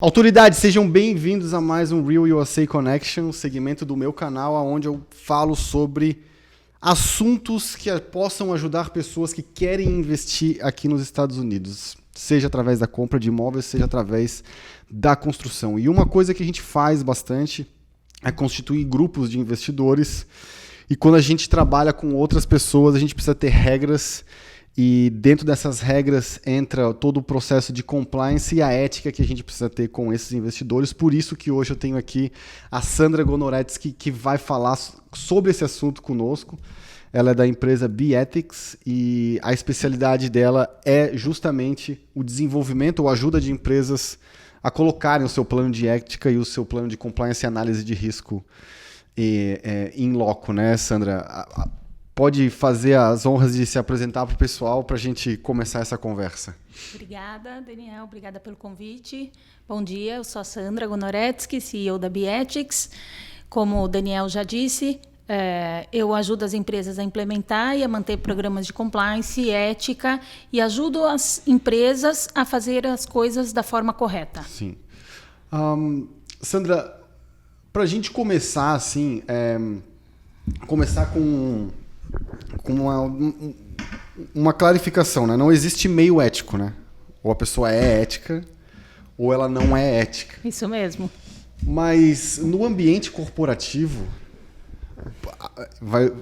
Autoridades, sejam bem-vindos a mais um Real USA Connection, segmento do meu canal, onde eu falo sobre assuntos que possam ajudar pessoas que querem investir aqui nos Estados Unidos, seja através da compra de imóveis, seja através da construção. E uma coisa que a gente faz bastante é constituir grupos de investidores, e quando a gente trabalha com outras pessoas, a gente precisa ter regras. E dentro dessas regras entra todo o processo de compliance e a ética que a gente precisa ter com esses investidores. Por isso que hoje eu tenho aqui a Sandra Gonoretsky, que vai falar sobre esse assunto conosco. Ela é da empresa B-Ethics e a especialidade dela é justamente o desenvolvimento ou ajuda de empresas a colocarem o seu plano de ética e o seu plano de compliance e análise de risco em loco, né, Sandra? Pode fazer as honras de se apresentar para o pessoal para a gente começar essa conversa. Obrigada, Daniel. Obrigada pelo convite. Bom dia, eu sou a Sandra Gonoretsky, CEO da B-Ethics. Como o Daniel já disse, eu ajudo as empresas a implementar e a manter programas de compliance e ética e ajudo as empresas a fazer as coisas da forma correta. Sim. Sandra, para a gente começar assim, começar com uma clarificação, né? Não existe meio ético, né? Ou a pessoa é ética ou ela não é ética. Isso mesmo. Mas no ambiente corporativo,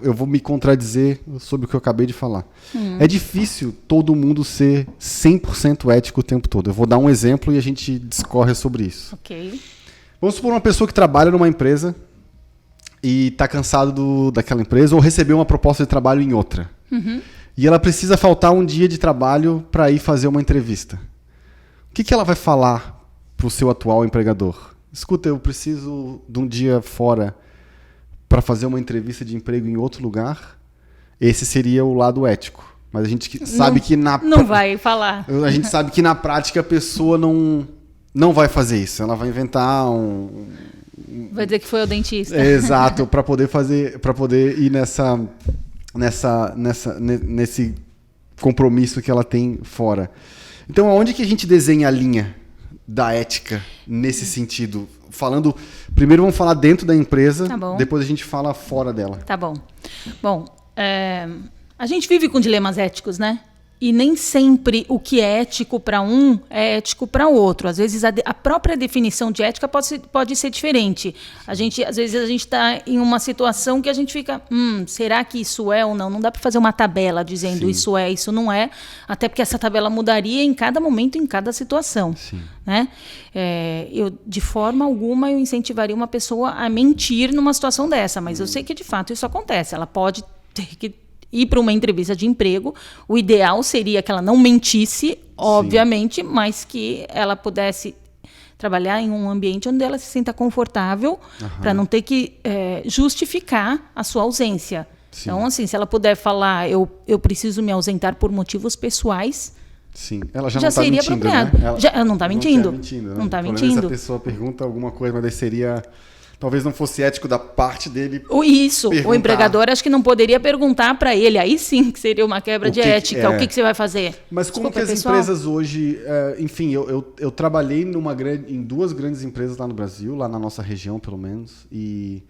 eu vou me contradizer sobre o que eu acabei de falar. É difícil todo mundo ser 100% ético o tempo todo. Eu vou dar um exemplo e a gente discorre sobre isso. Ok. Vamos supor uma pessoa que trabalha numa empresa e está cansado daquela empresa ou recebeu uma proposta de trabalho em outra. E ela precisa faltar um dia de trabalho para ir fazer uma entrevista. O que ela vai falar para o seu atual empregador? Escuta, eu preciso de um dia fora para fazer uma entrevista de emprego em outro lugar. Esse seria o lado ético. Mas a gente sabe que não vai falar. A gente sabe que na prática a pessoa não vai fazer isso. Ela vai inventar Vai dizer que foi o dentista. Exato, para poder ir nesse compromisso que ela tem fora. Então, aonde que a gente desenha a linha da ética nesse sentido? Primeiro vamos falar dentro da empresa, Tá bom. Depois a gente fala fora dela. Tá bom. Bom, a gente vive com dilemas éticos, né? E nem sempre o que é ético para um é ético para o outro. Às vezes a própria definição de ética pode ser diferente. Às vezes a gente está em uma situação que a gente fica, será que isso é ou não? Não dá para fazer uma tabela dizendo isso é, isso não é, até porque essa tabela mudaria em cada momento, em cada situação. Sim. Né? De forma alguma eu incentivaria uma pessoa a mentir numa situação dessa, mas eu sei que de fato isso acontece. Ela pode ter que ir para uma entrevista de emprego. O ideal seria que ela não mentisse, obviamente, mas que ela pudesse trabalhar em um ambiente onde ela se sinta confortável, para não ter que justificar a sua ausência. Sim. Então, assim, se ela puder falar, eu preciso me ausentar por motivos pessoais, sim, ela já não está seria mentindo, apropriado. Né? Ela não está mentindo. Não está mentindo. Se a pessoa pergunta alguma coisa, mas daí seria... Talvez não fosse ético da parte dele. Isso, perguntar. O empregador acho que não poderia perguntar para ele, aí sim que seria uma quebra de ética. O que você vai fazer? Mas como que as empresas hoje... enfim, eu trabalhei em duas grandes empresas lá no Brasil, lá na nossa região, pelo menos, e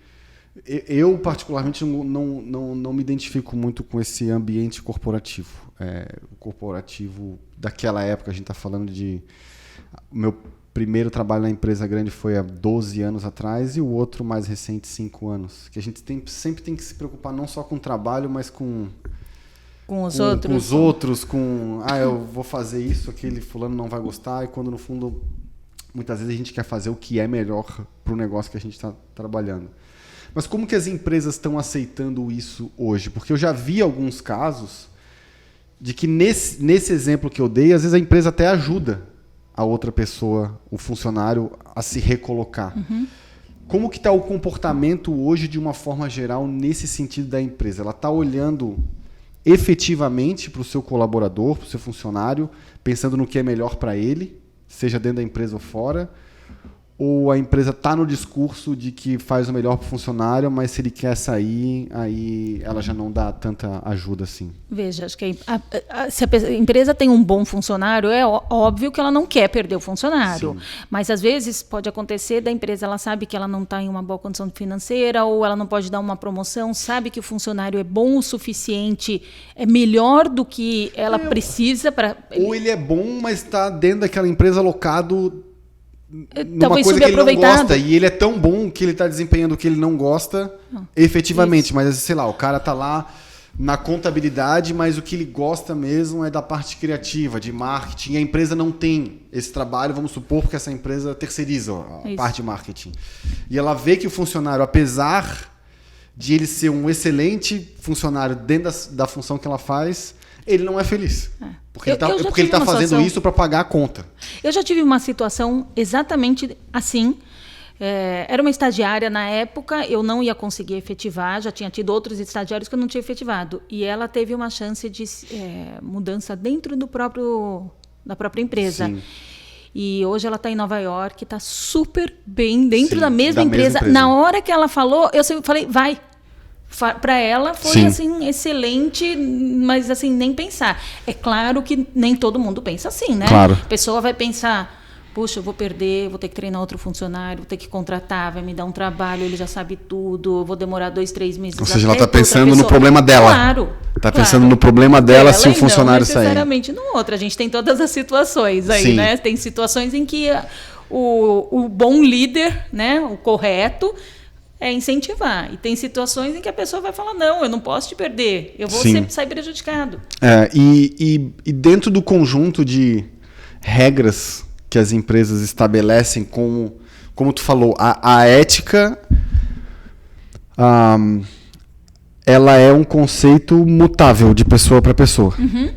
eu particularmente não me identifico muito com esse ambiente corporativo. Corporativo daquela época, a gente está falando de... Meu primeiro trabalho na empresa grande foi há 12 anos atrás e o outro mais recente, 5 anos. Que a gente sempre tem que se preocupar não só com o trabalho, mas com os outros, eu vou fazer isso, aquele fulano não vai gostar, e quando no fundo, muitas vezes a gente quer fazer o que é melhor para o negócio que a gente está trabalhando. Mas como que as empresas estão aceitando isso hoje? Porque eu já vi alguns casos de que nesse exemplo que eu dei, às vezes a empresa até ajuda a outra pessoa, o funcionário, a se recolocar. Como que está o comportamento hoje, de uma forma geral, nesse sentido da empresa? Ela está olhando efetivamente para o seu colaborador, para o seu funcionário, pensando no que é melhor para ele, seja dentro da empresa ou fora? ou a empresa está no discurso de que faz o melhor para o funcionário, mas se ele quer sair, aí ela já não dá tanta ajuda assim? Veja, acho que se a empresa tem um bom funcionário, é óbvio que ela não quer perder o funcionário. Sim. Mas às vezes pode acontecer da empresa, ela sabe que ela não está em uma boa condição financeira, ou ela não pode dar uma promoção, sabe que o funcionário é bom o suficiente, é melhor do que ela precisa para... Ou ele é bom, mas está dentro daquela empresa alocado numa talvez coisa que ele não gosta, e ele é tão bom que ele está desempenhando o que ele não gosta efetivamente, isso. Mas sei lá, o cara está lá na contabilidade, mas o que ele gosta mesmo é da parte criativa, de marketing, e a empresa não tem esse trabalho, vamos supor, porque essa empresa terceiriza a parte de marketing. E ela vê que o funcionário, apesar de ele ser um excelente funcionário dentro da função que ela faz, ele não é feliz. Porque ele está fazendo isso para pagar a conta. Eu já tive uma situação exatamente assim. Era uma estagiária na época, eu não ia conseguir efetivar, já tinha tido outros estagiários que eu não tinha efetivado. E ela teve uma chance de mudança dentro da própria empresa. Sim. E hoje ela está em Nova York, está super bem dentro da mesma empresa. Na hora que ela falou, eu sempre falei, vai. Para ela foi assim excelente, mas assim nem pensar. É claro que nem todo mundo pensa assim, né? Claro. A pessoa vai pensar, puxa, eu vou perder, vou ter que treinar outro funcionário, vou ter que contratar, vai me dar um trabalho, ele já sabe tudo, vou demorar 2-3 meses. Ou seja, ela está pensando no problema dela. Claro. Está pensando no problema dela se o funcionário sair. Não necessariamente no outro. A gente tem todas as situações aí, né? Tem situações em que o bom líder, né, o correto, é incentivar. E tem situações em que a pessoa vai falar, não, eu não posso te perder, eu vou sempre sair prejudicado. E dentro do conjunto de regras que as empresas estabelecem, como tu falou, a ética, ela é um conceito mutável de pessoa para pessoa. Uhum.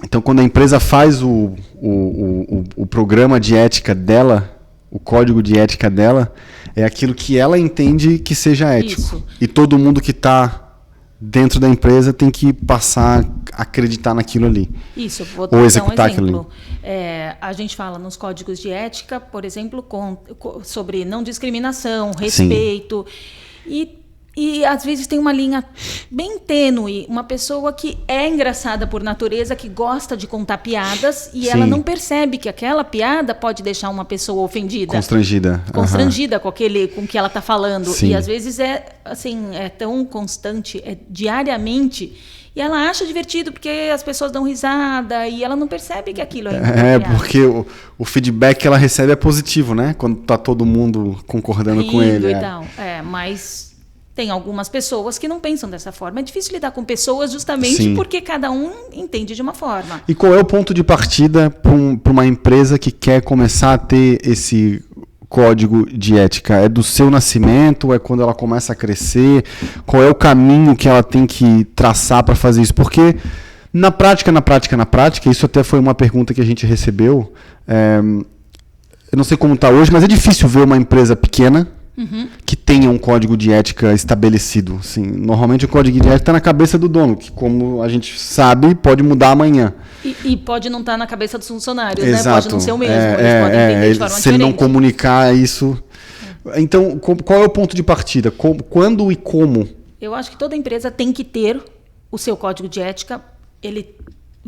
Então, quando a empresa faz o programa de ética dela, o código de ética dela, é aquilo que ela entende que seja ético. Isso. E todo mundo que está dentro da empresa tem que passar a acreditar naquilo ali. Isso, vou ou executar aquilo ali. A gente fala nos códigos de ética, por exemplo, sobre não discriminação, respeito. E às vezes tem uma linha bem tênue, uma pessoa que é engraçada por natureza, que gosta de contar piadas, e ela não percebe que aquela piada pode deixar uma pessoa ofendida. Constrangida com o que ela está falando. Sim. E às vezes é tão constante, é diariamente, e ela acha divertido porque as pessoas dão risada e ela não percebe que aquilo é porque o feedback que ela recebe é positivo, né? Quando está todo mundo concordando com ele. E tal. Mas tem algumas pessoas que não pensam dessa forma. É difícil lidar com pessoas justamente porque cada um entende de uma forma. E qual é o ponto de partida para uma empresa que quer começar a ter esse código de ética? É do seu nascimento? É quando ela começa a crescer? Qual é o caminho que ela tem que traçar para fazer isso? Porque na prática, isso até foi uma pergunta que a gente recebeu. Eu não sei como está hoje, mas é difícil ver uma empresa pequena que tenha um código de ética estabelecido. Assim, normalmente o código de ética está na cabeça do dono, que, como a gente sabe, pode mudar amanhã. E pode não estar na cabeça dos funcionários, né? Pode não ser o mesmo. Eles podem entender de forma se diferente. ele não comunicar isso. Então, qual é o ponto de partida? Quando e como? Eu acho que toda empresa tem que ter o seu código de ética. Ele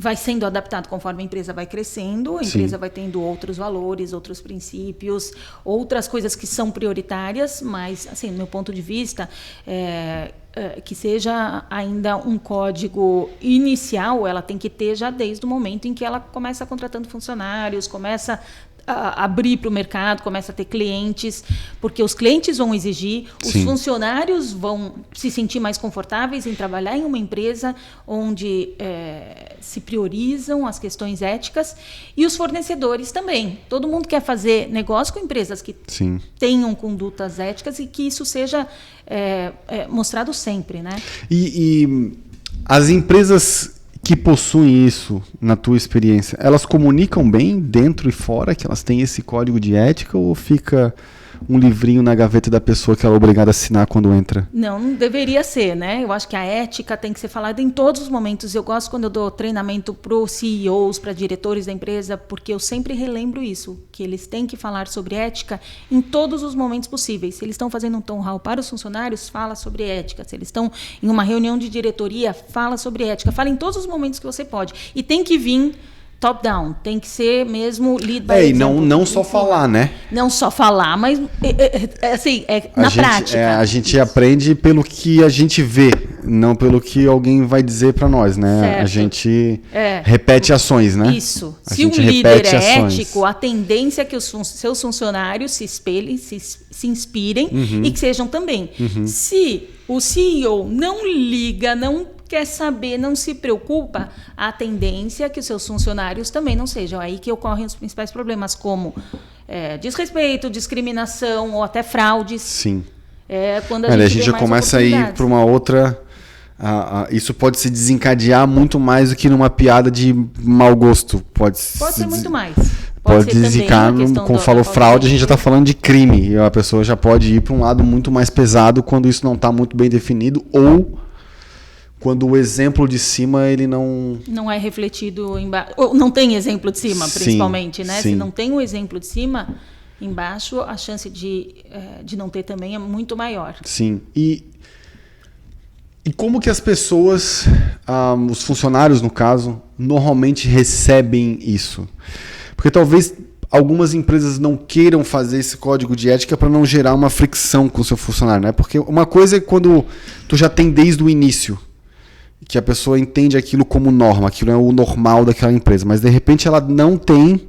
vai sendo adaptado conforme a empresa vai crescendo, a empresa vai tendo outros valores, outros princípios, outras coisas que são prioritárias, mas, assim, do meu ponto de vista, que seja ainda um código inicial, ela tem que ter já desde o momento em que ela começa contratando funcionários, começa a abrir para o mercado, começa a ter clientes, porque os clientes vão exigir, os funcionários vão se sentir mais confortáveis em trabalhar em uma empresa onde se priorizam as questões éticas, e os fornecedores também. Todo mundo quer fazer negócio com empresas que tenham condutas éticas e que isso seja mostrado sempre, né? E as empresas que possuem isso, na tua experiência, elas comunicam bem dentro e fora que elas têm esse código de ética, ou fica um livrinho na gaveta da pessoa que ela é obrigada a assinar quando entra. Não deveria ser, né? Eu acho que a ética tem que ser falada em todos os momentos. Eu gosto quando eu dou treinamento para os CEOs, para diretores da empresa, porque eu sempre relembro isso, que eles têm que falar sobre ética em todos os momentos possíveis. Se eles estão fazendo um town hall para os funcionários, fala sobre ética. Se eles estão em uma reunião de diretoria, fala sobre ética. Fala em todos os momentos que você pode. E tem que vir top-down, tem que ser mesmo lead by example. E não só falar, né? Não só falar, mas assim, na prática. A gente aprende pelo que a gente vê, não pelo que alguém vai dizer para nós, né? Certo. A gente repete ações, né? Isso. Se um líder é ético, a tendência é que os seus funcionários se espelhem, se inspirem e que sejam também. Se o CEO não liga, não quer saber, não se preocupa, a tendência é que os seus funcionários também não sejam. Aí que ocorrem os principais problemas, como desrespeito, discriminação ou até fraudes. Sim. Quando a gente já começa a ir para uma outra... isso pode se desencadear muito mais do que numa piada de mau gosto. Pode ser muito mais. Pode desencadear, como falou fraude, a gente já está falando de crime. E a pessoa já pode ir para um lado muito mais pesado quando isso não está muito bem definido ou... quando o exemplo de cima ele não é refletido embaixo, ou não tem exemplo de cima, principalmente, né? Sim. Se não tem o exemplo de cima embaixo, a chance de não ter também é muito maior. Sim. E como que as pessoas, os funcionários no caso, normalmente recebem isso? Porque talvez algumas empresas não queiram fazer esse código de ética para não gerar uma fricção com o seu funcionário, né? Porque uma coisa é quando tu já tem desde o início que a pessoa entende aquilo como norma, aquilo é o normal daquela empresa, mas de repente ela não tem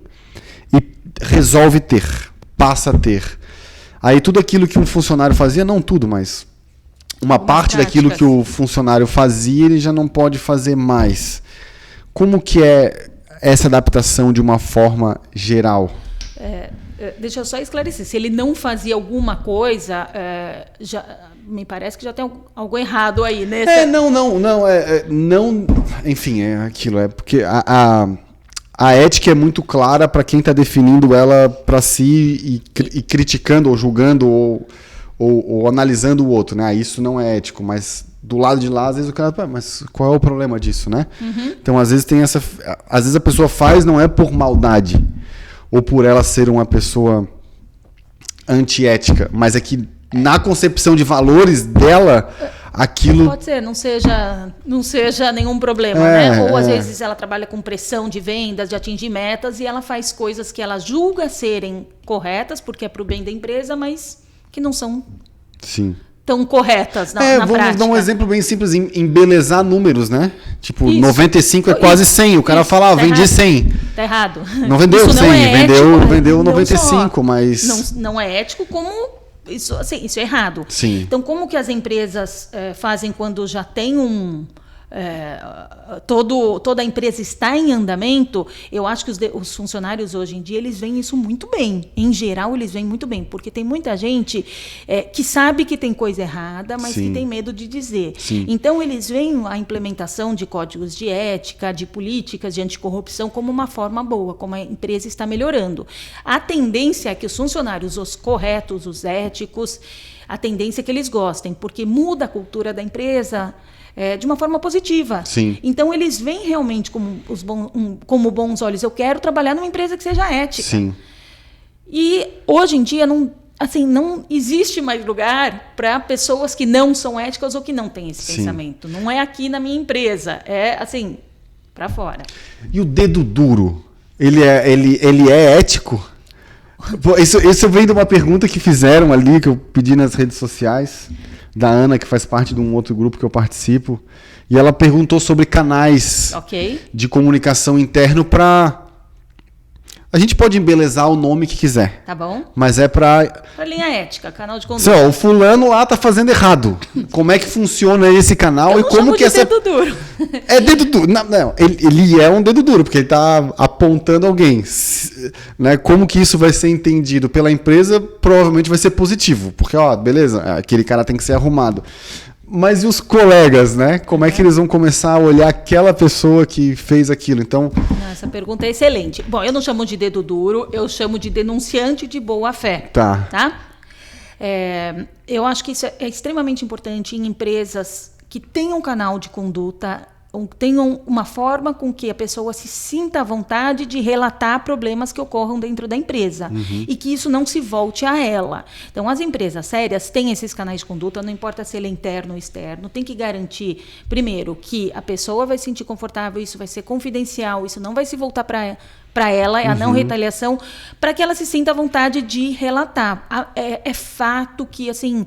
e resolve ter, passa a ter. Aí tudo aquilo que um funcionário fazia, não tudo, mas uma parte daquilo que o funcionário fazia, ele já não pode fazer mais. Como que é essa adaptação de uma forma geral? Deixa eu só esclarecer, se ele não fazia alguma coisa, já... me parece que já tem algo errado aí, né? Não, enfim, é aquilo, porque a ética é muito clara para quem está definindo ela para si e criticando ou julgando ou analisando o outro, né? Isso não é ético, mas do lado de lá, às vezes o cara, mas qual é o problema disso, né? Então, às vezes às vezes a pessoa faz não é por maldade ou por ela ser uma pessoa antiética, mas é que na concepção de valores dela, aquilo... Pode ser, não seja nenhum problema, né? Ou às vezes ela trabalha com pressão de vendas, de atingir metas, e ela faz coisas que ela julga serem corretas, porque é para o bem da empresa, mas que não são tão corretas na prática. Vamos dar um exemplo bem simples, embelezar números, né? Tipo, isso. 95 é quase 100, o cara fala, vendi 100. Tá errado. Não vendeu isso 100, não é vendeu 95, mas... Não é ético como... Isso é errado. Sim. Então, como que as empresas fazem quando já tem toda a empresa está em andamento? Eu acho que os funcionários hoje em dia eles veem isso muito bem. Em geral, eles veem muito bem, porque tem muita gente que sabe que tem coisa errada, mas que tem medo de dizer. Sim. Então, eles veem a implementação de códigos de ética, de políticas de anticorrupção como uma forma boa, como a empresa está melhorando. A tendência é que os funcionários, os corretos, os éticos, a tendência é que eles gostem, porque muda a cultura da empresa de uma forma positiva. Sim. Então, eles veem realmente como bons olhos. Eu quero trabalhar numa empresa que seja ética. Sim. E, hoje em dia, não existe mais lugar para pessoas que não são éticas ou que não têm esse pensamento. Não é aqui na minha empresa. É, para fora. E o dedo duro? Ele é ético? Isso vem de uma pergunta que fizeram ali, que eu pedi nas redes sociais, da Ana, que faz parte de um outro grupo que eu participo, e ela perguntou sobre canais de comunicação interno para... A gente pode embelezar o nome que quiser. Tá bom. Mas é para linha ética, canal de conduta. O fulano lá tá fazendo errado. Como é que funciona esse canal eu e como que essa... dedo duro. É dedo duro. Não, ele é um dedo duro, porque ele tá apontando alguém. Né? Como que isso vai ser entendido pela empresa? Provavelmente vai ser positivo. Porque, beleza, aquele cara tem que ser arrumado. Mas e os colegas, né? Como é que eles vão começar a olhar aquela pessoa que fez aquilo? Então... Essa pergunta é excelente. Bom, eu não chamo de dedo duro, eu chamo de denunciante de boa fé. Tá? Eu acho que isso é extremamente importante em empresas que tenham um canal de conduta, tenham uma forma com que a pessoa se sinta à vontade de relatar problemas que ocorram dentro da empresa e que isso não se volte a ela. Então, as empresas sérias têm esses canais de conduta, não importa se ele é interno ou externo, tem que garantir, primeiro, que a pessoa vai se sentir confortável, isso vai ser confidencial, isso não vai se voltar para ela, é a não retaliação, para que ela se sinta à vontade de relatar. É fato que, assim,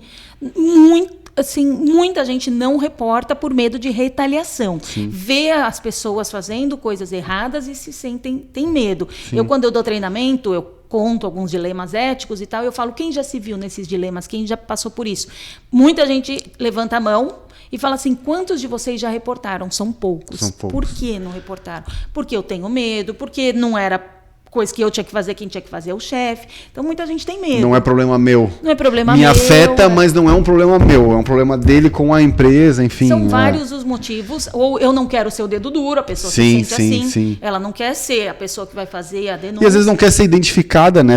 muita gente não reporta por medo de retaliação. Sim. Vê as pessoas fazendo coisas erradas e tem medo. Sim. Quando eu dou treinamento, eu conto alguns dilemas éticos e tal, eu falo, quem já se viu nesses dilemas? Quem já passou por isso? Muita gente levanta a mão e fala assim, quantos de vocês já reportaram? São poucos. Por que não reportaram? Porque eu tenho medo, porque não era coisa que eu tinha que fazer, quem tinha que fazer é o chefe. Então, muita gente tem medo. Não é problema meu. Não é problema meu. Me né? afeta, mas não é um problema meu. É um problema dele com a empresa, enfim. São vários os motivos. Ou eu não quero ser o dedo duro, a pessoa se sente assim. Sim. Ela não quer ser a pessoa que vai fazer a denúncia. E às vezes não quer ser identificada, né?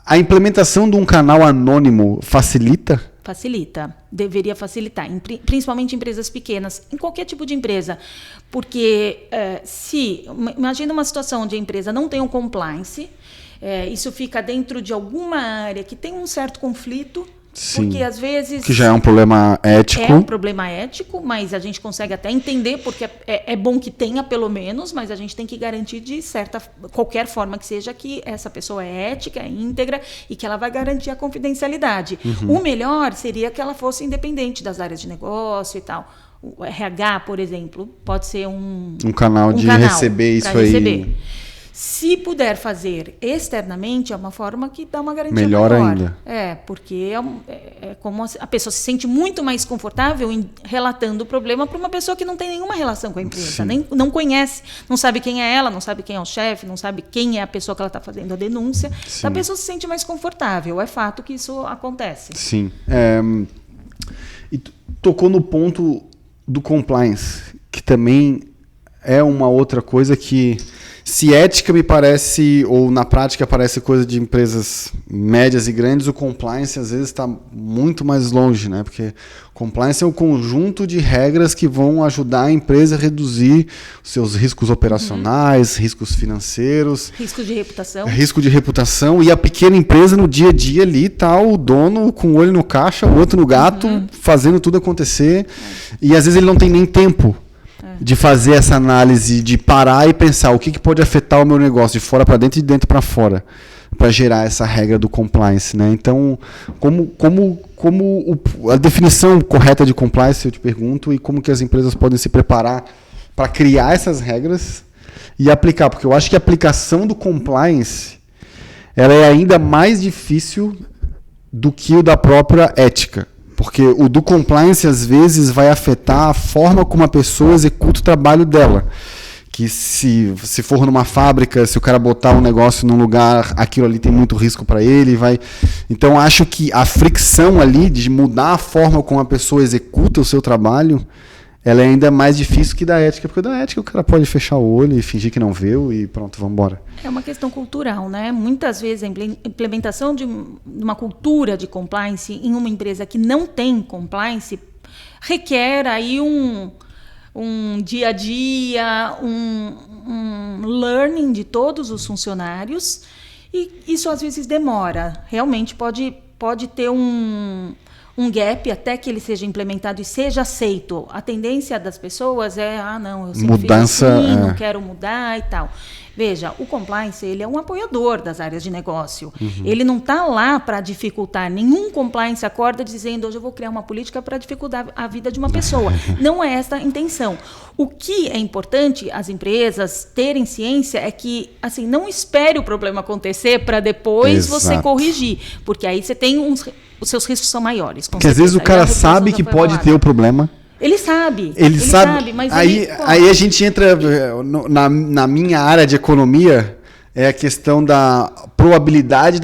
A implementação de um canal anônimo facilita? Facilita, deveria facilitar, principalmente em empresas pequenas, em qualquer tipo de empresa, porque imagina uma situação onde a empresa não tem um compliance, isso fica dentro de alguma área que tem um certo conflito. Sim, porque às vezes... Que já é um problema ético. É um problema ético, mas a gente consegue até entender, porque é bom que tenha pelo menos, mas a gente tem que garantir de qualquer forma que seja, que essa pessoa é ética, é íntegra e que ela vai garantir a confidencialidade. O melhor seria que ela fosse independente das áreas de negócio e tal. O RH, por exemplo, pode ser um canal de receber isso aí. Se puder fazer externamente, é uma forma que dá uma garantia melhor maior. Ainda. Porque é como a pessoa se sente muito mais confortável em relatando o problema para uma pessoa que não tem nenhuma relação com a empresa, não conhece, não sabe quem é ela, não sabe quem é o chefe, não sabe quem é a pessoa que ela está fazendo a denúncia. Então, a pessoa se sente mais confortável. É fato que isso acontece. Sim. E tocou no ponto do compliance, que também é uma outra coisa que... Se ética me parece, ou na prática parece coisa de empresas médias e grandes, o compliance às vezes está muito mais longe, né? Porque compliance é um conjunto de regras que vão ajudar a empresa a reduzir os seus riscos operacionais, riscos financeiros. Risco de reputação. E a pequena empresa no dia a dia ali está o dono com o olho no caixa, o outro no gato, fazendo tudo acontecer. E às vezes ele não tem nem tempo de fazer essa análise, de parar e pensar o que pode afetar o meu negócio de fora para dentro e de dentro para fora, para gerar essa regra do compliance, né? Então, a definição correta de compliance, eu te pergunto, e como que as empresas podem se preparar para criar essas regras e aplicar, porque eu acho que a aplicação do compliance ela é ainda mais difícil do que o da própria ética. Porque o do compliance, às vezes, vai afetar a forma como a pessoa executa o trabalho dela. Que se for numa fábrica, se o cara botar um negócio num lugar, aquilo ali tem muito risco para ele. Então, acho que a fricção ali de mudar a forma como a pessoa executa o seu trabalho, ela é ainda mais difícil que da ética. Porque da ética o cara pode fechar o olho e fingir que não viu e pronto, vamos embora. É uma questão cultural, né? Muitas vezes a implementação de uma cultura de compliance em uma empresa que não tem compliance requer aí um dia a dia, um learning de todos os funcionários, e isso às vezes demora. Realmente pode ter um gap até que ele seja implementado e seja aceito. A tendência das pessoas é, não, eu sempre fiz assim, não quero mudar e tal. Veja, o compliance ele é um apoiador das áreas de negócio. Ele não está lá para dificultar. Nenhum compliance acorda dizendo hoje eu vou criar uma política para dificultar a vida de uma pessoa. Não é essa a intenção. O que é importante as empresas terem ciência é que assim, não espere o problema acontecer para depois você corrigir. Porque aí você tem os seus riscos são maiores. Porque às vezes o cara sabe que pode ter o problema. Ele sabe, mas aí a gente entra na minha área de economia, é a questão da probabilidade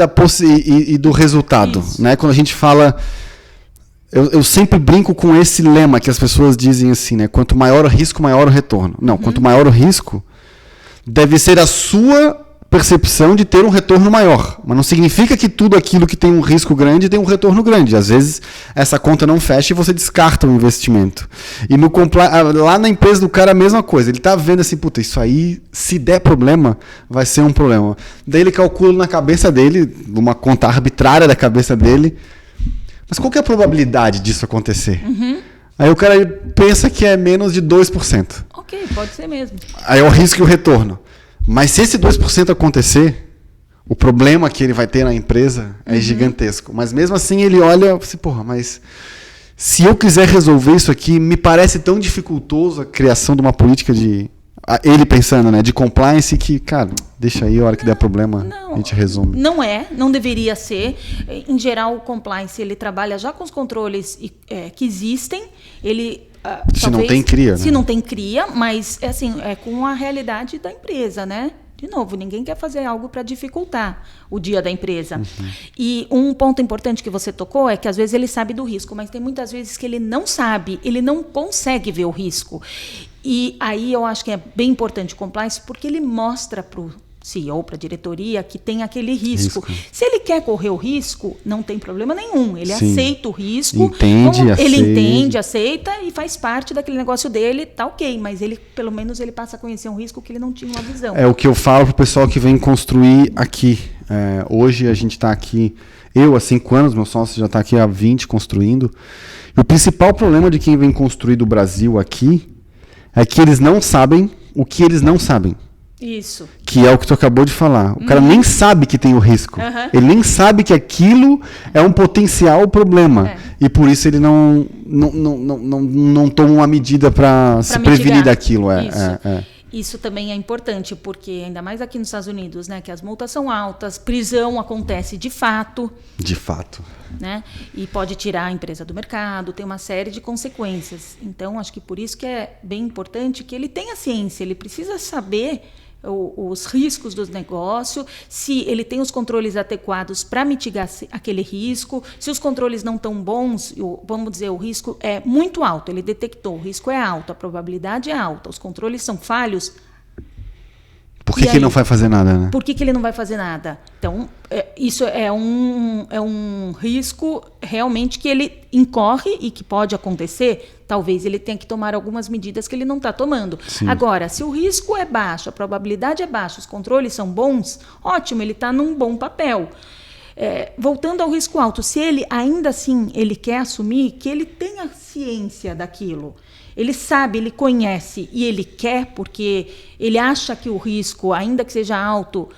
e do resultado, né? Quando a gente fala, eu sempre brinco com esse lema que as pessoas dizem assim, né? Quanto maior o risco, maior o retorno. Não, quanto maior o risco, deve ser a sua percepção de ter um retorno maior. Mas não significa que tudo aquilo que tem um risco grande tem um retorno grande. Às vezes, essa conta não fecha e você descarta o investimento. E lá na empresa do cara, a mesma coisa. Ele está vendo assim, puta, isso aí, se der problema, vai ser um problema. Daí ele calcula na cabeça dele, numa conta arbitrária da cabeça dele, mas qual que é a probabilidade disso acontecer? Aí o cara pensa que é menos de 2%. Ok, pode ser mesmo. Aí é o risco e o retorno. Mas se esse 2% acontecer, o problema que ele vai ter na empresa é gigantesco. Mas mesmo assim ele olha assim, porra, mas se eu quiser resolver isso aqui, me parece tão dificultoso a criação de uma política de... Ele pensando, né, de compliance que, cara, deixa aí, a hora que der problema, a gente resume. Não deveria ser. Em geral, o compliance, ele trabalha já com os controles que existem. Ele... se não tem, cria. Se não tem, cria, mas assim, é com a realidade da empresa, né? De novo, ninguém quer fazer algo para dificultar o dia da empresa. E um ponto importante que você tocou é que às vezes ele sabe do risco, mas tem muitas vezes que ele não sabe, ele não consegue ver o risco. E aí eu acho que é bem importante o compliance, porque ele mostra para o CEO, para a diretoria, que tem aquele risco. Se ele quer correr o risco, não tem problema nenhum. Ele aceita o risco. Ele entende, aceita e faz parte daquele negócio dele, tá ok. Mas ele, pelo menos, ele passa a conhecer um risco que ele não tinha uma visão. É o que eu falo pro pessoal que vem construir aqui. Hoje a gente está aqui, eu há 5 anos, meu sócio já está aqui há 20 construindo. E o principal problema de quem vem construir do Brasil aqui é que eles não sabem o que eles não sabem. Isso. Que é o que tu acabou de falar. O cara nem sabe que tem o risco. Ele nem sabe que aquilo é um potencial problema. E por isso ele não toma uma medida para se prevenir daquilo. Isso também é importante, porque ainda mais aqui nos Estados Unidos, né, que as multas são altas, prisão acontece de fato. De fato. Né? E pode tirar a empresa do mercado, tem uma série de consequências. Então, acho que por isso que é bem importante que ele tenha ciência, ele precisa saber os riscos do negócio, se ele tem os controles adequados para mitigar aquele risco, se os controles não estão bons, vamos dizer, o risco é muito alto, ele detectou, o risco é alto, a probabilidade é alta, os controles são falhos. Por que ele não vai fazer nada, né? Por que ele não vai fazer nada? Então, isso é um risco realmente que ele incorre e que pode acontecer. Talvez ele tenha que tomar algumas medidas que ele não está tomando. Sim. Agora, se o risco é baixo, a probabilidade é baixa, os controles são bons, ótimo, ele está num bom papel. Voltando ao risco alto, se ele ainda assim ele quer assumir que ele tenha ciência daquilo, ele sabe, ele conhece e ele quer porque ele acha que o risco, ainda que seja alto,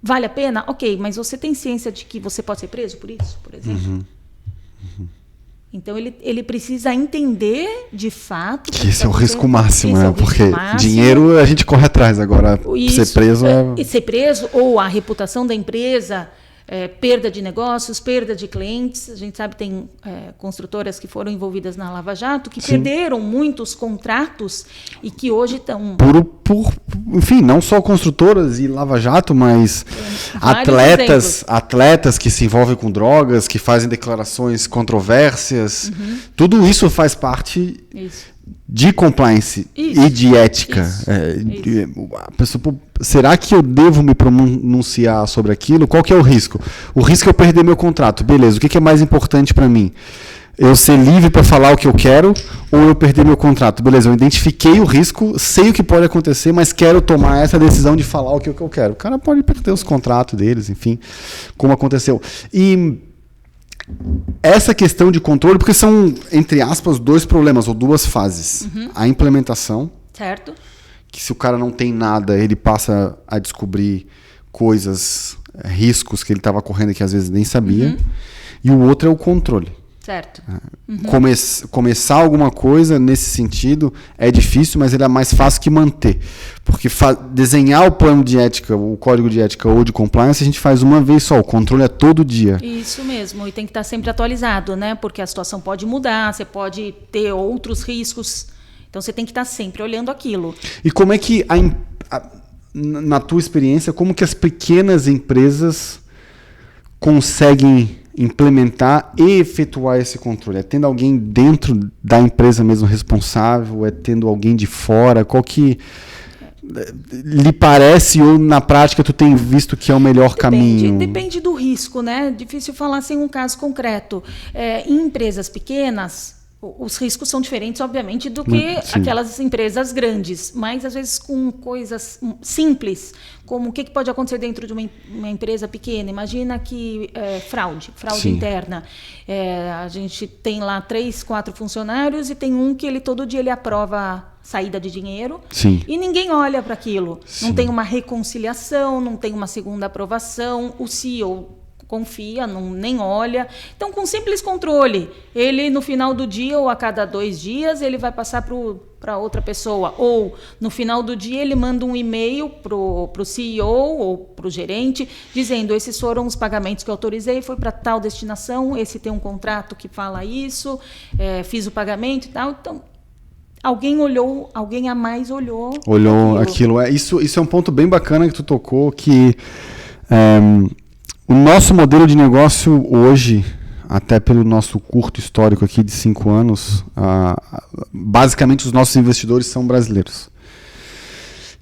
vale a pena? Ok, mas você tem ciência de que você pode ser preso por isso, por exemplo? Então, ele precisa entender, de fato... Que esse é o risco máximo, né? Porque dinheiro a gente corre atrás agora. Ser preso ser preso ou a reputação da empresa... perda de negócios, perda de clientes. A gente sabe que tem construtoras que foram envolvidas na Lava Jato, que perderam muitos contratos e que hoje estão... Enfim, não só construtoras e Lava Jato, mas atletas que se envolvem com drogas, que fazem declarações controversas. Tudo isso faz parte... de compliance e de ética. A pessoa, será que eu devo me pronunciar sobre aquilo? Qual que é o risco? O risco é eu perder meu contrato. Beleza, o que é mais importante para mim? Eu ser livre para falar o que eu quero ou eu perder meu contrato? Beleza, eu identifiquei o risco, sei o que pode acontecer, mas quero tomar essa decisão de falar o que eu quero. O cara pode perder os contratos deles, enfim, como aconteceu. E essa questão de controle, porque são, entre aspas, 2 problemas ou 2 fases. A implementação, certo, que se o cara não tem nada, ele passa a descobrir coisas, riscos que ele estava correndo que às vezes nem sabia. E o outro é o controle. Certo. Começar alguma coisa nesse sentido é difícil, mas ele é mais fácil que manter. Porque desenhar o plano de ética, o código de ética ou de compliance, a gente faz uma vez só. O controle é todo dia. Isso mesmo. E tem que estar sempre atualizado, né? Porque a situação pode mudar, você pode ter outros riscos. Então, você tem que estar sempre olhando aquilo. E como é que, na tua experiência, como que as pequenas empresas conseguem implementar e efetuar esse controle? É tendo alguém dentro da empresa mesmo responsável? É tendo alguém de fora? lhe parece ou na prática tu tem visto que é o melhor caminho? Depende do risco, né? Difícil falar sem um caso concreto. Em empresas pequenas, os riscos são diferentes, obviamente, do que aquelas empresas grandes. Mas, às vezes, com coisas simples, como o que pode acontecer dentro de uma empresa pequena. Imagina que fraude interna. A gente tem lá 3, 4 funcionários e tem um que todo dia ele aprova saída de dinheiro. Sim. E ninguém olha para aquilo. Sim. Não tem uma reconciliação, não tem uma segunda aprovação. O CEO confia, nem olha. Então, com simples controle, ele no final do dia ou a cada 2 dias, ele vai passar para outra pessoa. Ou no final do dia, ele manda um e-mail para o CEO ou para o gerente, dizendo: esses foram os pagamentos que eu autorizei, foi para tal destinação, esse tem um contrato que fala isso, fiz o pagamento e tal. Então, alguém a mais olhou aquilo. Isso é um ponto bem bacana que tu tocou, que o nosso modelo de negócio hoje, até pelo nosso curto histórico aqui de 5 anos, basicamente os nossos investidores são brasileiros.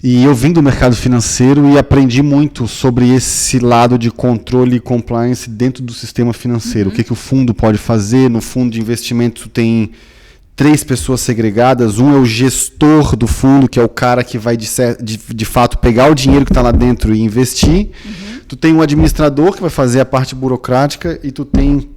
E eu vim do mercado financeiro e aprendi muito sobre esse lado de controle e compliance dentro do sistema financeiro. O que o fundo pode fazer. No fundo de investimento tem 3 pessoas segregadas. Um é o gestor do fundo, que é o cara que vai de fato pegar o dinheiro que está lá dentro e investir. Tu tem um administrador que vai fazer a parte burocrática e tu tem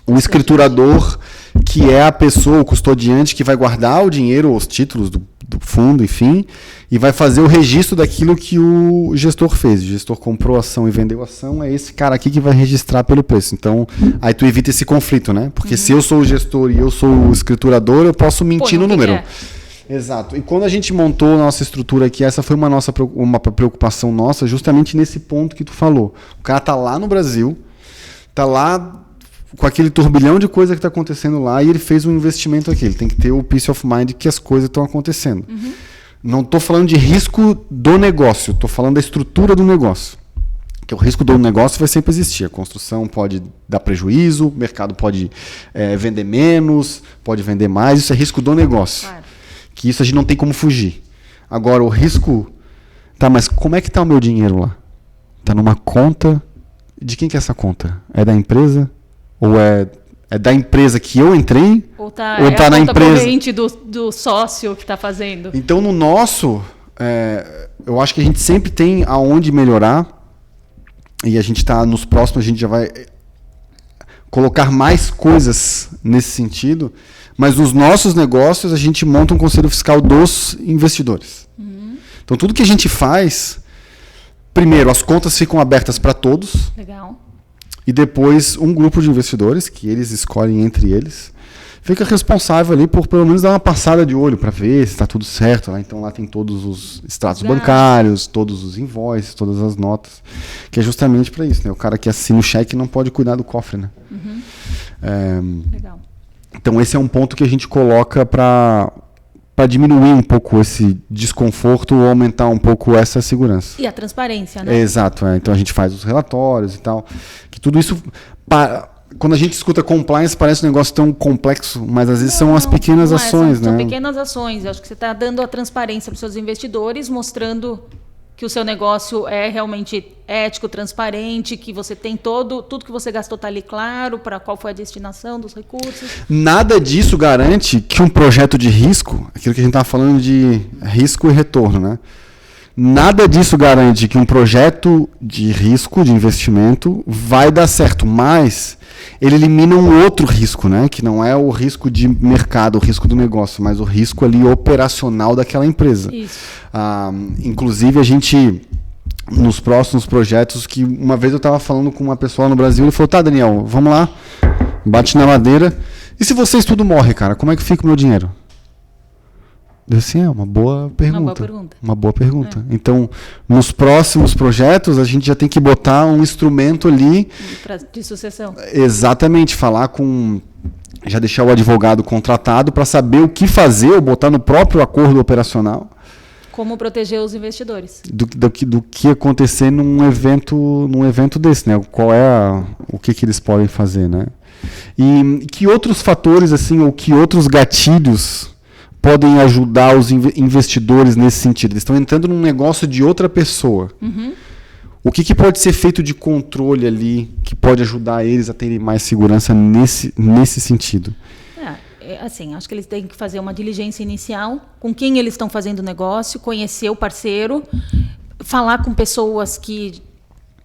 o escriturador, que é a pessoa, o custodiante, que vai guardar o dinheiro, os títulos do fundo, enfim, e vai fazer o registro daquilo que o gestor fez. O gestor comprou a ação e vendeu a ação, é esse cara aqui que vai registrar pelo preço. Então, aí tu evita esse conflito, né? Porque se eu sou o gestor e eu sou o escriturador, eu posso mentir no número. Exato. E quando a gente montou a nossa estrutura aqui, essa foi uma preocupação nossa, justamente nesse ponto que tu falou. O cara tá lá no Brasil, tá lá com aquele turbilhão de coisa que está acontecendo lá, e ele fez um investimento aqui. Ele tem que ter o peace of mind que as coisas estão acontecendo. Não estou falando de risco do negócio, estou falando da estrutura do negócio. Que o risco do negócio vai sempre existir. A construção pode dar prejuízo, o mercado pode vender menos, pode vender mais. Isso é risco do negócio. Claro. Que isso a gente não tem como fugir. Agora, o risco... Tá, mas como é que está o meu dinheiro lá? Está numa conta... De quem que é essa conta? É da empresa? Ou é da empresa que eu entrei? Ou tá na empresa corrente do sócio que está fazendo? Então, no nosso... eu acho que a gente sempre tem aonde melhorar. E a gente está nos próximos, a gente já vai colocar mais coisas nesse sentido. Mas nos nossos negócios, a gente monta um conselho fiscal dos investidores. Então, tudo que a gente faz, primeiro, as contas ficam abertas para todos. Legal. E depois, um grupo de investidores, que eles escolhem entre eles, fica responsável ali por pelo menos dar uma passada de olho para ver se está tudo certo. Né? Então, lá tem todos os extratos bancários, todos os invoices, todas as notas, que é justamente para isso. Né? O cara que assina o cheque não pode cuidar do cofre. Né? Legal. Então, esse é um ponto que a gente coloca para diminuir um pouco esse desconforto ou aumentar um pouco essa segurança. E a transparência, né? Exato. Então, a gente faz os relatórios e tal. Que tudo isso... Quando a gente escuta compliance, parece um negócio tão complexo, mas às vezes são as pequenas ações, né? São pequenas ações. Eu acho que você está dando a transparência para os seus investidores, mostrando que o seu negócio é realmente ético, transparente, que você tem tudo que você gastou está ali claro, para qual foi a destinação dos recursos. Nada disso garante que um projeto de risco, aquilo que a gente estava falando de risco e retorno, né? Nada disso garante que um projeto de risco, de investimento, vai dar certo, mas ele elimina um outro risco, né? Que não é o risco de mercado, o risco do negócio, mas o risco ali operacional daquela empresa. Isso. Inclusive, a gente, nos próximos projetos, que uma vez eu estava falando com uma pessoa no Brasil, ele falou: tá, Daniel, vamos lá, bate na madeira, e se vocês tudo morre, cara, como é que fica o meu dinheiro? Assim, uma boa pergunta. Uma boa pergunta. Então, nos próximos projetos, a gente já tem que botar um instrumento ali... De sucessão. Exatamente. Já deixar o advogado contratado para saber o que fazer, ou botar no próprio acordo operacional. Como proteger os investidores. Do que acontecer num evento desse, né? Qual é o que eles podem fazer, né? E que outros fatores, assim, ou que outros gatilhos podem ajudar os investidores nesse sentido? Eles estão entrando num negócio de outra pessoa. O que pode ser feito de controle ali que pode ajudar eles a terem mais segurança nesse sentido? Assim, acho que eles têm que fazer uma diligência inicial com quem eles estão fazendo o negócio, conhecer o parceiro, falar com pessoas que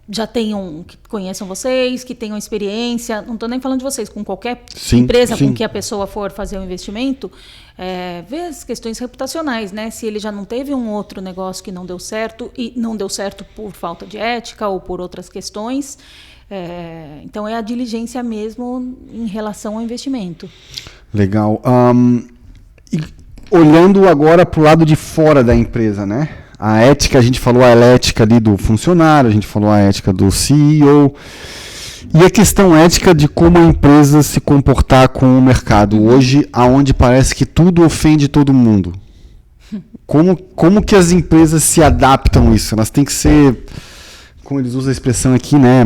já tenham, que conheçam vocês, que tenham experiência. Não estou nem falando de vocês, com qualquer empresa com que a pessoa for fazer o investimento, ver as questões reputacionais, né? Se ele já não teve um outro negócio que não deu certo, e não deu certo por falta de ética ou por outras questões. Então, é a diligência mesmo em relação ao investimento. Legal. E olhando agora para o lado de fora da empresa, né? A ética, a gente falou a ética ali do funcionário, a gente falou a ética do CEO. E a questão ética de como a empresa se comportar com o mercado. Hoje, aonde parece que tudo ofende todo mundo. Como que as empresas se adaptam a isso? Elas têm que ser... Como eles usam a expressão aqui, né,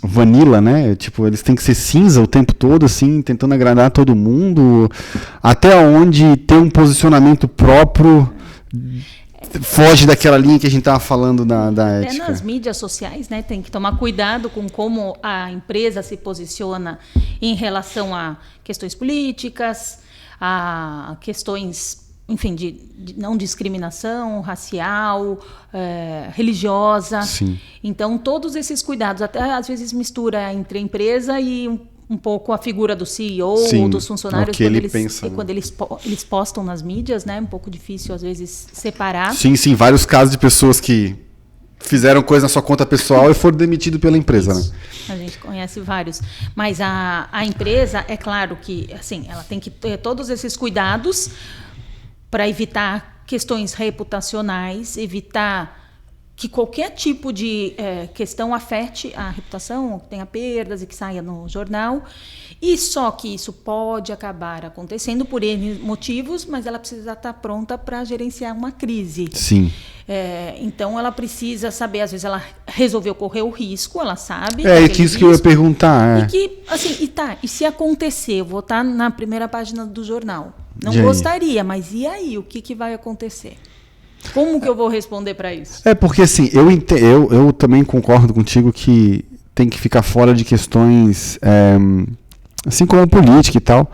vanilla, né, tipo, eles têm que ser cinza o tempo todo, assim, tentando agradar todo mundo, até onde ter um posicionamento próprio foge daquela linha que a gente estava falando da ética. Nas mídias sociais, né, tem que tomar cuidado com como a empresa se posiciona em relação a questões políticas, a questões... enfim, de não discriminação racial, religiosa. Sim. Então, todos esses cuidados, até às vezes mistura entre a empresa e um pouco a figura do CEO ou dos funcionários, quando eles postam nas mídias, né? Um pouco difícil, às vezes, separar. Sim, vários casos de pessoas que fizeram coisa na sua conta pessoal e foram demitidos pela empresa, né? A gente conhece vários. Mas a empresa, é claro que, assim, ela tem que ter todos esses cuidados para evitar questões reputacionais, evitar que qualquer tipo de questão afete a reputação, que tenha perdas e que saia no jornal. E só que isso pode acabar acontecendo por N motivos, mas ela precisa estar pronta para gerenciar uma crise. Sim. Então, ela precisa saber, às vezes, ela resolveu correr o risco, ela sabe. Isso que eu ia perguntar. E se acontecer, eu vou estar na primeira página do jornal. Não gostaria, mas e aí? O que vai acontecer? Como que eu vou responder para isso? Porque assim, eu também concordo contigo que tem que ficar fora de questões, assim como política e tal.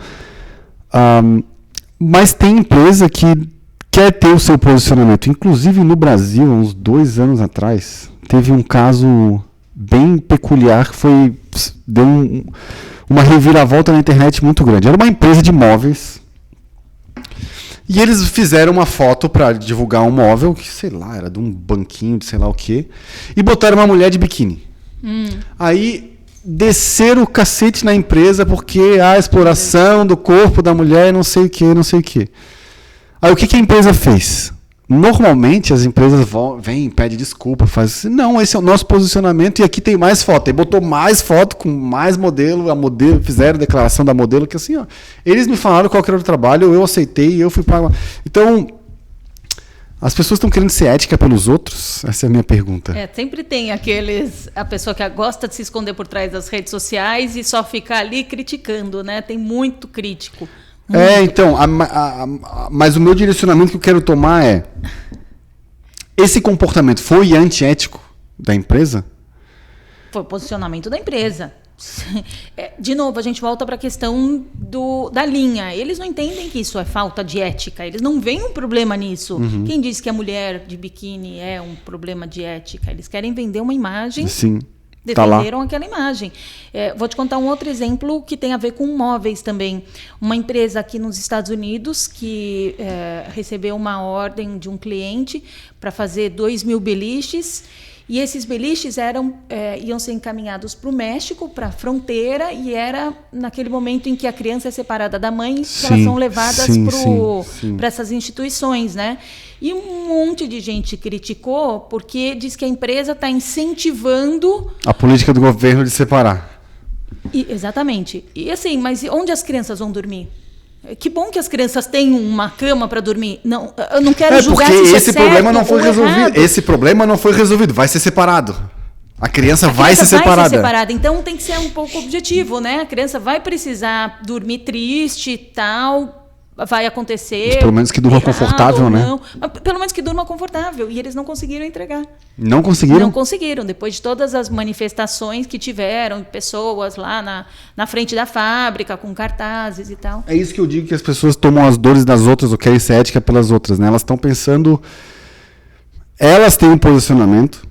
Mas tem empresa que quer ter o seu posicionamento. Inclusive no Brasil, uns 2 anos atrás, teve um caso bem peculiar que deu uma reviravolta na internet muito grande. Era uma empresa de móveis. E eles fizeram uma foto para divulgar um móvel, que sei lá, era de um banquinho de sei lá o quê, e botaram uma mulher de biquíni. Aí desceram o cacete na empresa porque a exploração do corpo da mulher, não sei o quê. Aí o que a empresa fez? Normalmente as empresas vêm, pedem desculpa, fazem assim, não, esse é o nosso posicionamento e aqui tem mais foto. Aí botou mais foto com mais modelo, fizeram a declaração da modelo, que assim, ó, eles me falaram qual que era o trabalho, eu aceitei e eu fui pago. Então, as pessoas estão querendo ser ética pelos outros? Essa é a minha pergunta. Sempre tem a pessoa que gosta de se esconder por trás das redes sociais e só ficar ali criticando, né? Tem muito crítico. Mas o meu direcionamento que eu quero tomar esse comportamento foi antiético da empresa? Foi o posicionamento da empresa. De novo, a gente volta para a questão da linha. Eles não entendem que isso é falta de ética. Eles não veem um problema nisso. Quem diz que a mulher de biquíni é um problema de ética? Eles querem vender uma imagem. Sim. Defenderam aquela imagem. Vou te contar um outro exemplo que tem a ver com móveis também. Uma empresa aqui nos Estados Unidos que recebeu uma ordem de um cliente para fazer 2.000 beliches. E esses beliches iam ser encaminhados para o México, para a fronteira, e era naquele momento em que a criança é separada da mãe, que elas são levadas para essas instituições, né? E um monte de gente criticou porque diz que a empresa está incentivando a política do governo de separar. Exatamente. E assim, mas onde as crianças vão dormir? Que bom que as crianças têm uma cama para dormir. Não, eu não quero julgar se isso é certo problema não foi resolvido. Errado. Esse problema não foi resolvido. Vai ser separado. A criança vai ser separada. Então tem que ser um pouco objetivo, né? A criança vai precisar dormir triste e tal. vai acontecer. Mas pelo menos que durma confortável, né? Mas pelo menos que durma confortável. E eles não conseguiram entregar. Não conseguiram? Não conseguiram. Depois de todas as manifestações que tiveram, pessoas lá na frente da fábrica, com cartazes e tal. É isso que eu digo, que as pessoas tomam as dores das outras, ou querem ser ética pelas outras, né? Elas estão pensando... Elas têm um posicionamento,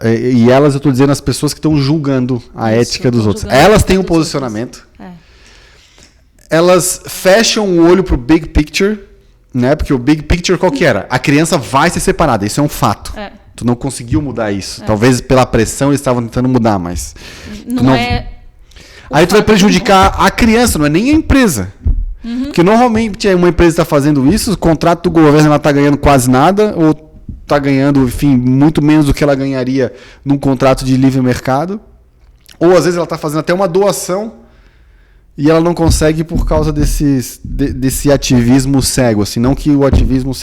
e elas, eu estou dizendo, as pessoas que estão julgando a ética dos outros. Elas têm um posicionamento. Elas fecham o olho pro big picture, né? Porque o big picture qual que era? A criança vai ser separada, isso é um fato. Tu não conseguiu mudar isso. Talvez pela pressão eles estavam tentando mudar, mas... Aí tu vai prejudicar a criança, não é nem a empresa. Porque normalmente uma empresa está fazendo isso, o contrato do governo ela está ganhando quase nada, ou está ganhando, enfim, muito menos do que ela ganharia num contrato de livre mercado. Ou às vezes ela está fazendo até uma doação e ela não consegue por causa desse ativismo cego. Assim, não que o ativismo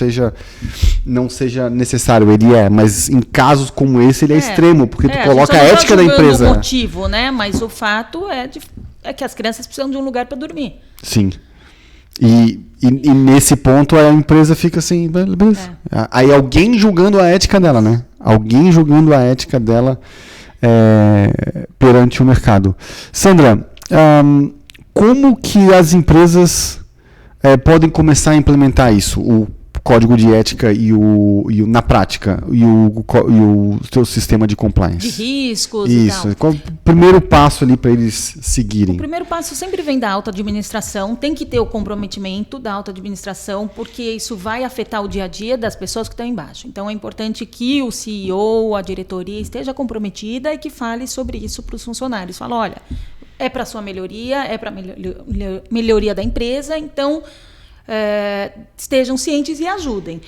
não seja necessário, ele mas em casos como esse ele é extremo, porque tu coloca a ética da empresa. O motivo, né? Mas o fato é que as crianças precisam de um lugar para dormir. Sim. E nesse ponto a empresa fica assim, beleza. Aí alguém julgando a ética dela, né? Alguém julgando a ética dela perante o mercado. Sandra, como que as empresas podem começar a implementar isso? O código de ética na prática e o teu sistema de compliance? De riscos isso. e tal. Qual é o primeiro passo ali para eles seguirem? O primeiro passo sempre vem da alta administração, tem que ter o comprometimento da alta administração, porque isso vai afetar o dia a dia das pessoas que estão embaixo. Então é importante que o CEO, a diretoria esteja comprometida e que fale sobre isso para os funcionários. Fala, olha, é para a sua melhoria, é para a melhoria da empresa, então... estejam cientes e ajudem.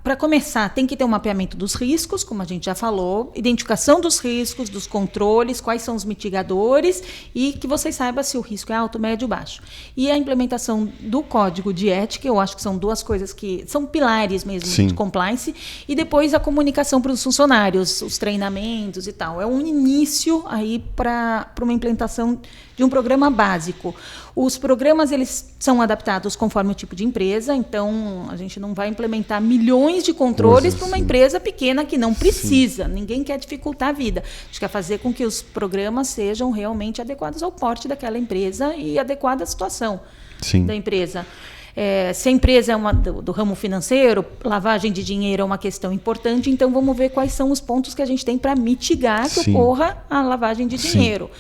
Para começar, tem que ter um mapeamento dos riscos, como a gente já falou, identificação dos riscos, dos controles, quais são os mitigadores e que vocês saibam se o risco é alto, médio ou baixo. E a implementação do código de ética, eu acho que são duas coisas que são pilares mesmo de compliance, e depois a comunicação para os funcionários, os treinamentos e tal. É um início aí para uma implementação de um programa básico. Os programas eles são adaptados conforme o tipo de empresa, então a gente não vai implementar milhões de controles para uma empresa pequena que não precisa. Ninguém quer dificultar a vida. A gente quer fazer com que os programas sejam realmente adequados ao porte daquela empresa e adequada à situação da empresa. Se a empresa é do ramo financeiro, lavagem de dinheiro é uma questão importante, então vamos ver quais são os pontos que a gente tem para mitigar que ocorra a lavagem de dinheiro.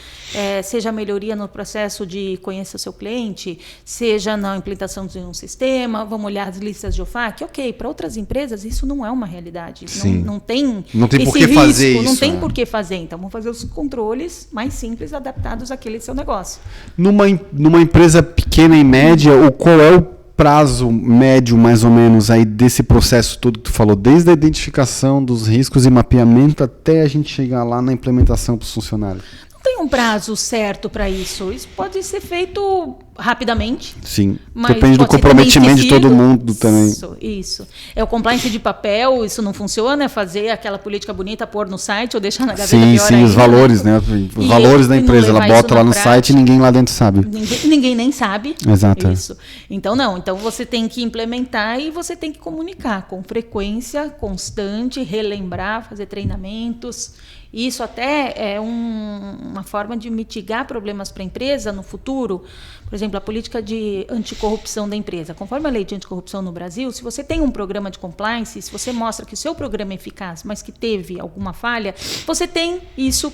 Seja a melhoria no processo de conhecer o seu cliente, seja na implementação de um sistema, vamos olhar as listas de OFAC. Ok, para outras empresas isso não é uma realidade. Não tem por que fazer isso. Não tem por que fazer. Então vamos fazer os controles mais simples, adaptados àquele seu negócio. Numa empresa pequena e média, qual é o prazo médio, mais ou menos, aí desse processo todo que tu falou, desde a identificação dos riscos e mapeamento até a gente chegar lá na implementação para os funcionários? Não tem um prazo certo para isso. Isso pode ser feito rapidamente. Sim, depende do comprometimento de todo mundo também. Isso. É o compliance de papel, isso não funciona, é fazer aquela política bonita, pôr no site ou deixar na gaveta pior ainda. Os valores, né? Os valores da empresa, ela bota lá no site e ninguém lá dentro sabe. Ninguém nem sabe. Exato. Isso. Então, não. Então, você tem que implementar e você tem que comunicar com frequência constante, relembrar, fazer treinamentos. Isso até é uma forma de mitigar problemas para a empresa no futuro. Por exemplo, a política de anticorrupção da empresa. Conforme a lei de anticorrupção no Brasil, se você tem um programa de compliance, se você mostra que o seu programa é eficaz, mas que teve alguma falha, você tem isso,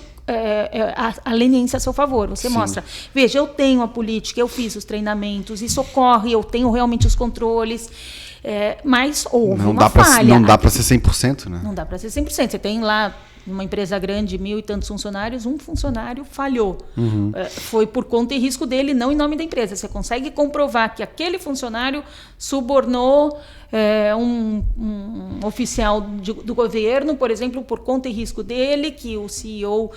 a leniência a seu favor. Você mostra, veja, eu tenho a política, eu fiz os treinamentos, isso ocorre, eu tenho realmente os controles. Mas houve uma falha. Não dá para ser 100%, né? Não dá para ser 100%. Você tem lá uma empresa grande, 1.000 e tantos funcionários, um funcionário falhou. Foi por conta e risco dele, não em nome da empresa. Você consegue comprovar que aquele funcionário subornou um oficial do governo, por exemplo, por conta e risco dele, que o CEO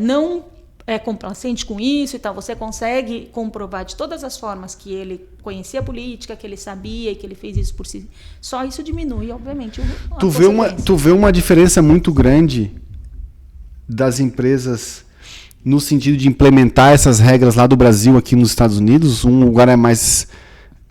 não é complacente com isso e tal. Você consegue comprovar de todas as formas que ele conhecia a política, que ele sabia e que ele fez isso por si. Só isso diminui, obviamente, Tu vê uma diferença muito grande das empresas no sentido de implementar essas regras lá do Brasil aqui nos Estados Unidos? Um lugar é mais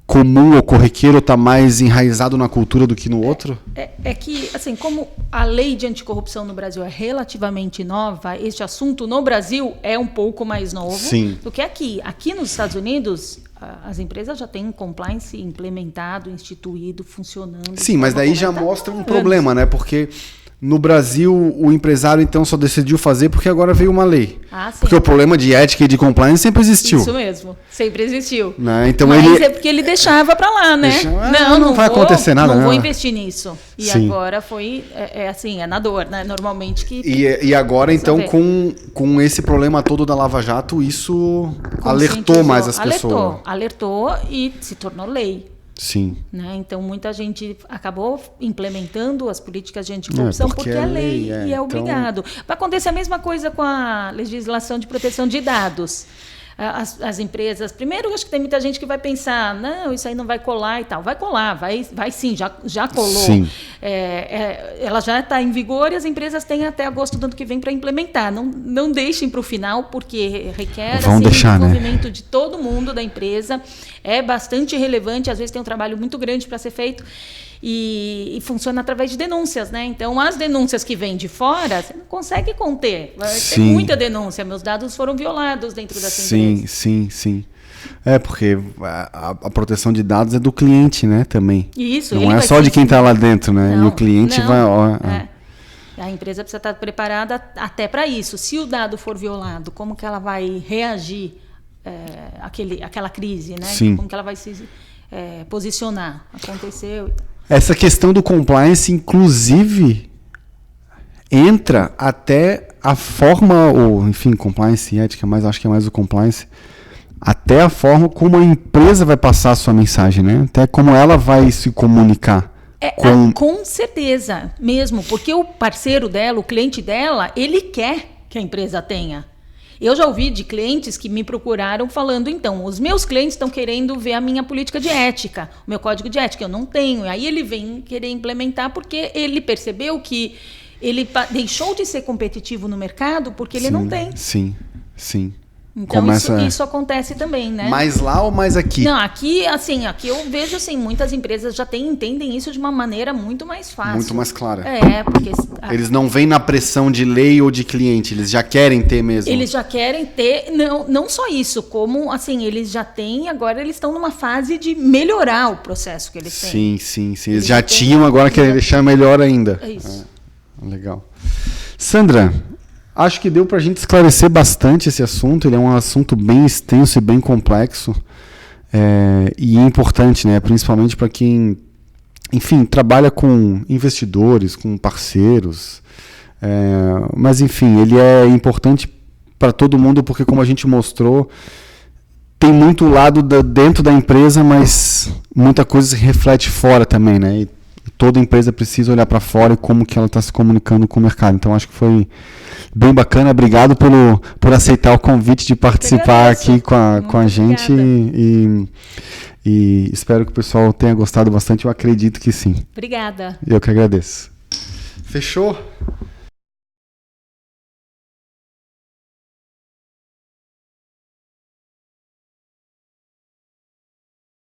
comum ou corriqueiro ou está mais enraizado na cultura do que no outro? É que, assim, como a lei de anticorrupção no Brasil é relativamente nova, este assunto no Brasil é um pouco mais novo do que aqui. Aqui nos Estados Unidos, as empresas já têm compliance implementado, instituído, funcionando. Sim, mas daí já mostra um problema, né? Porque no Brasil, o empresário, então, só decidiu fazer porque agora veio uma lei. Sim. Porque o problema de ética e de compliance sempre existiu. Isso mesmo, sempre existiu. Né? Então, mas é porque ele deixava para lá, né? Não vai acontecer nada. Não vou investir nisso. E agora foi, assim, é na dor, né? Normalmente que... E agora, então, com esse problema todo da Lava Jato, isso alertou mais as pessoas. Alertou e se tornou lei. Sim. Né? Então, muita gente acabou implementando as políticas de anticorrupção porque é lei e é obrigado. Vai acontecer a mesma coisa com a legislação de proteção de dados. As empresas, primeiro, acho que tem muita gente que vai pensar, não, isso aí não vai colar e tal. Vai colar, vai sim, já colou. Sim. Ela já está em vigor e as empresas têm até agosto do ano que vem para implementar. Não deixem para o final, porque requer o envolvimento de todo mundo da empresa. É bastante relevante, às vezes tem um trabalho muito grande para ser feito. E funciona através de denúncias, né? Então, as denúncias que vêm de fora, você não consegue conter. Vai ter muita denúncia. Meus dados foram violados dentro dessa empresa. Sim. Porque a proteção de dados é do cliente, né? Também. Isso. Não é só de quem está lá dentro, né? Não, e o cliente vai... A empresa precisa estar preparada até para isso. Se o dado for violado, como que ela vai reagir àquela crise, né? Sim. Como que ela vai se posicionar? Aconteceu... Essa questão do compliance, inclusive, entra até a forma, ou enfim, compliance e ética, mas acho que é mais o compliance, até a forma como a empresa vai passar a sua mensagem, né? Até como ela vai se comunicar. Com certeza, mesmo, porque o parceiro dela, o cliente dela, ele quer que a empresa tenha. Eu já ouvi de clientes que me procuraram falando, então, os meus clientes estão querendo ver a minha política de ética, o meu código de ética, eu não tenho. Aí ele vem querer implementar porque ele percebeu que ele deixou de ser competitivo no mercado porque ele não tem. Sim. Então isso acontece também, né? Mais lá ou mais aqui? Não, aqui eu vejo assim, muitas empresas já entendem isso de uma maneira muito mais fácil. Muito mais clara. Porque... Eles não vêm na pressão de lei ou de cliente, eles já querem ter mesmo. Eles já querem ter, não só isso, como assim, eles já têm, agora eles estão numa fase de melhorar o processo que eles têm. Sim. Eles já tinham, agora querem deixar melhor ainda. É isso. Legal. Sandra, acho que deu para a gente esclarecer bastante esse assunto. Ele é um assunto bem extenso e bem complexo. E importante, né? Principalmente para quem, enfim, trabalha com investidores, com parceiros. Mas, enfim, ele é importante para todo mundo porque, como a gente mostrou, tem muito lado dentro da empresa, mas muita coisa se reflete fora também, né? E toda empresa precisa olhar para fora e como que ela está se comunicando com o mercado. Então, acho que foi bem bacana. Obrigado por aceitar o convite de participar aqui com a gente. E espero que o pessoal tenha gostado bastante. Eu acredito que sim. Obrigada. Eu que agradeço. Fechou?